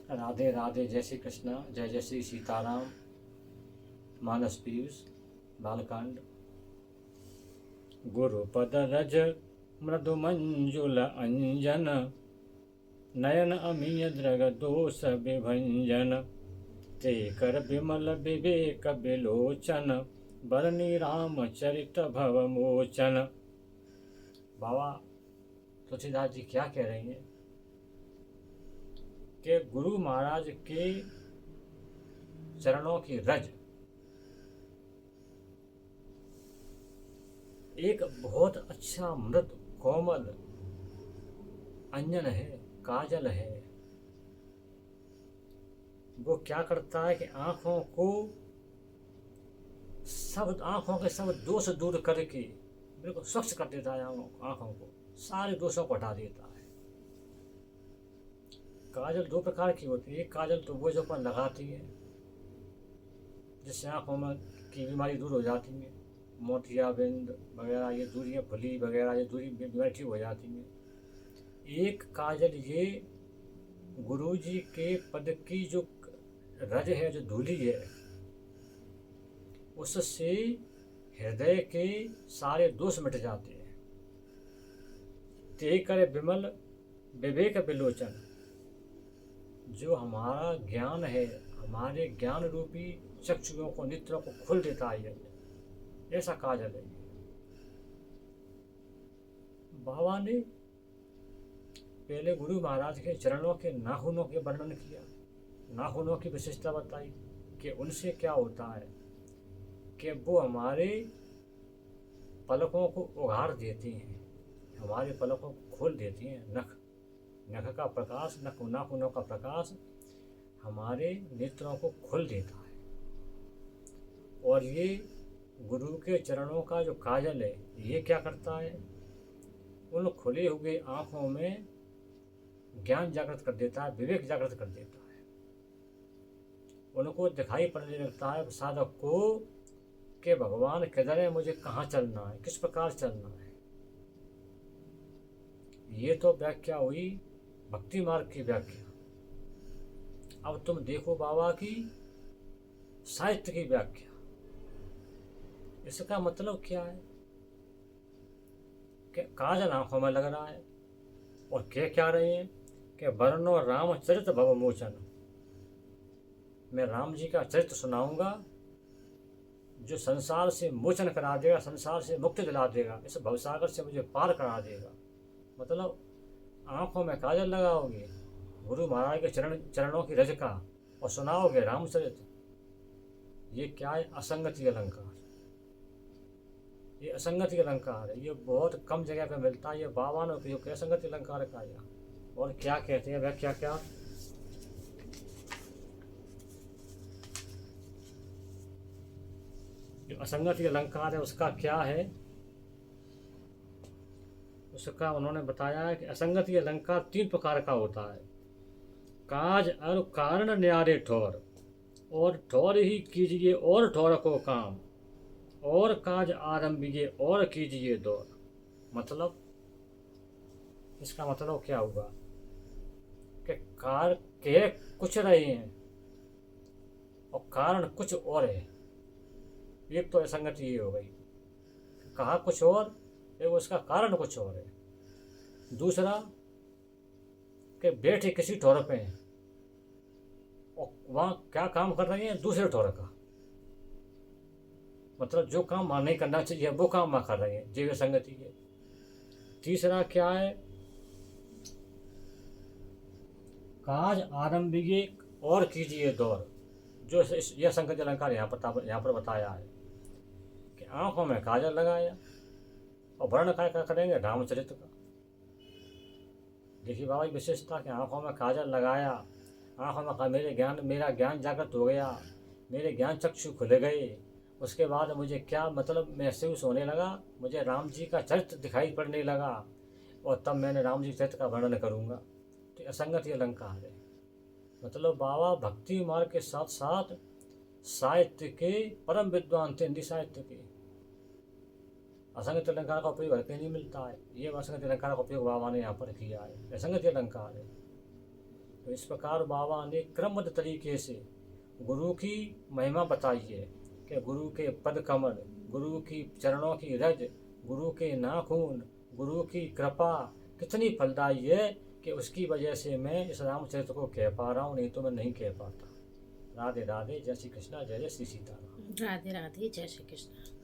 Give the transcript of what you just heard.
राधे राधे, जय श्री कृष्ण, जय जय श्री सीताराम। मानस पीयूष बालकांड। गुरुपद रज मृदु मंजुल अंजन, नयन अमीय द्रग दोष विभंजन, ते कर विमल विवेक विलोचन, बरनी रामचरित भव मोचन। बाबा तुलसीदास जी क्या कह रही हैं कि गुरु महाराज के चरणों की रज एक बहुत अच्छा मृद कोमल अंजन है, काजल है। वो क्या करता है कि आंखों के सब दोष दूर करके बिल्कुल स्वच्छ कर देता है। आंखों को सारे दोषों को हटा देता है। काजल दो प्रकार की होती है। एक काजल तो वो जो अपन लगाती है जिससे आंखों में की बीमारी दूर हो जाती है, मोतियाबिंद वगैरह ये दूरियाँ, फली वगैरह ये दूरी बीमारी ठीक हो जाती है। एक काजल ये गुरु जी के पद की जो रज है, जो धूली है, उससे हृदय के सारे दोष मिट जाते हैं। ते करे विमल विवेक विलोचन, जो हमारा ज्ञान है, हमारे ज्ञान रूपी चक्षुओं को, नेत्रों को खोल देता है, ऐसा काजल है। बाबा ने पहले गुरु महाराज के चरणों के नाखूनों के वर्णन किया, नाखूनों की विशेषता बताई कि उनसे क्या होता है कि वो हमारे पलकों को उघाड़ देती हैं, हमारे पलकों को खोल देती हैं। नख का प्रकाश, नाखूनों का प्रकाश हमारे नेत्रों को खोल देता है। और ये गुरु के चरणों का जो काजल है, ये क्या करता है, उन खुले हुए आँखों में ज्ञान जागृत कर देता है, विवेक जागृत कर देता है। उनको दिखाई पड़ने लगता है साधक को कि भगवान किधर है, मुझे कहाँ चलना है, किस प्रकार चलना है। ये तो व्याख्या हुई भक्ति मार्ग की व्याख्या। अब तुम देखो बाबा की साहित्य की व्याख्या। इसका मतलब क्या है कि काजल आंखों में लग रहा है और कह क्या रहे हैं कि वर्णो रामचरित भव मोचन, मैं राम जी का चरित्र सुनाऊंगा जो संसार से मोचन करा देगा, संसार से मुक्ति दिला देगा, इस भवसागर से मुझे पार करा देगा। मतलब आंखों में काजल लगाओगे गुरु महाराज के चरणों की रज का और सुनाओगे रामचरित। ये क्या है, असंगति अलंकार। ये असंगति अलंकार है, ये बहुत कम जगह पे मिलता है। ये बाबा ने उपयोग किया असंगति अलंकार का। और क्या कहते हैं व्याख्या, क्या जो असंगति अलंकार है उसका क्या है, उसका उन्होंने बताया है कि असंगति अलंकार 3 प्रकार का होता है। काज और कारण न्यारे ठोर, और ठोर ही कीजिए और ठोर को काम, और काज आरंभिए और कीजिए दौर। मतलब इसका मतलब क्या हुआ कि कार कह कुछ रहे हैं और कारण कुछ और है। एक तो असंगति ये हो गई, कहा कुछ और है, उसका कारण कुछ और है। दूसरा कि बैठे किसी ठोर पे हैं और वहाँ क्या काम कर रही हैं दूसरे ठोर का, मतलब जो काम वहाँ नहीं करना चाहिए वो काम वहाँ कर रहे हैं, जीव संगति है। तीसरा क्या है, काज आरंभिए और कीजिए दौर, जो यह संगति अलंकार यहाँ पर बताया है कि आंखों में काजल लगाया और वर्ण क्या करेंगे, रामचरित का। देखिए बाबा की विशेषता कि आंखों में काजल लगाया, आंखों में कहा मेरा ज्ञान जागृत हो गया, मेरे ज्ञान चक्षु खुले गए। उसके बाद मुझे क्या मतलब महसूस होने लगा, मुझे राम जी का चरित्र दिखाई पड़ने लगा और तब मैंने राम जी चरित्र का वर्णन करूँगा। तो असंगति अलंकार है। मतलब बाबा भक्ति मार्ग के साथ साथ साहित्य के परम विद्वान थे, हिंदी साहित्य के। असंगति अलंकार का उपयोग हर कहीं नहीं मिलता है, ये असंगति अलंकार का उपयोग बाबा ने यहाँ पर किया है। असंगति अलंकार है तो इस प्रकार बाबा ने क्रमबद्ध तरीके से गुरु की महिमा बताई है कि गुरु के पद कमल, गुरु की चरणों की रज, गुरु के नाखून, गुरु की कृपा कितनी फलदायी है कि उसकी वजह से मैं इस रामचरित्र को कह पा रहा हूँ, नहीं तो मैं नहीं कह पाता। राधे राधे, जय श्री कृष्णा, जय जय श्री सीताराम। राधे राधे, जय श्री कृष्ण।